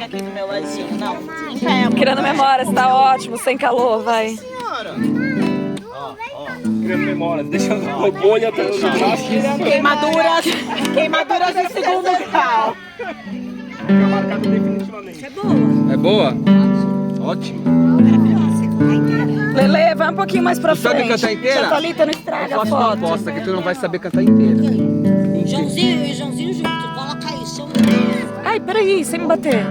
aqui do meu ladinho, não. Em pé, amor. Criando memórias, tá ótimo, sem calor, vai. Senhora. Criando memórias, deixando a bolha até o churrasco. Queimaduras em segundo grau. Fica marcado definitivamente. É boa? Ótimo. Lele, vai um pouquinho mais pra Tu sabe frente. cantar inteira? Tia Thalita, não Eu estraga a faço uma foto. aposta que tu não vai saber cantar inteira. Joãozinho junto, coloca isso. Ai, peraí, sem me bater.